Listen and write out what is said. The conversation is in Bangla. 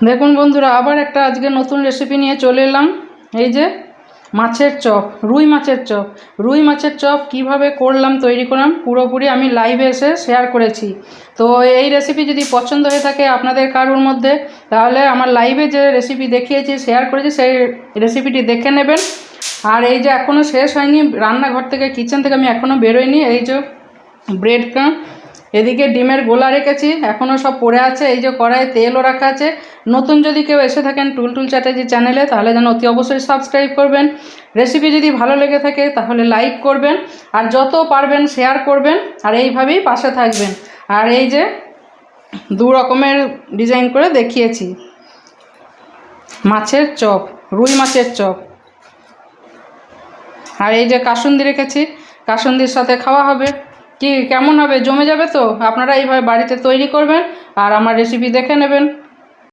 দেখুন বন্ধুরা, আবার একটা আজকে নতুন রেসিপি নিয়ে চলে এলাম। এই যে মাছের চপ, রুই মাছের চপ। রুই মাছের চপ কিভাবে করলাম, তৈরি করলাম, পুরোপুরি আমি লাইভে এসে শেয়ার করেছি। তো এই রেসিপি যদি পছন্দ হয়ে থাকে আপনাদের কারোর মধ্যে, তাহলে আমার লাইভে যে রেসিপি দেখিয়েছি, শেয়ার করেছি, সেই রেসিপিটি দেখে নেবেন। আর এই যে এখনও শেষ হয়নি, রান্নাঘর থেকে, কিচেন থেকে আমি এখনও বেরোইনি। এই যে ব্রেড ক্রাম্ব, এদিকে ডিমের গোলা রেখেছি, এখনও সব পড়ে আছে। এই যে কড়াইয়ে তেলও রাখা আছে। নতুন যদি কেউ এসে থাকেন টুলটুল চ্যাটার্জি চ্যানেলে, তাহলে যেন অতি অবশ্যই সাবস্ক্রাইব করবেন। রেসিপি যদি ভালো লেগে থাকে তাহলে লাইক করবেন, আর যত পারবেন শেয়ার করবেন, আর এইভাবেই পাশে থাকবেন। আর এই যে দু রকমের ডিজাইন করে দেখিয়েছি মাছের চপ, রুই মাছের চপ। আর এই যে কাসুন্দি রেখেছি, কাসুন্দির সাথে খাওয়া হবে। কি কেমন হবে, জমে যাবে তো? আপনারা এইভাবে বাড়িতে তৈরি করবেন আর আমার রেসিপি দেখে নেবেন।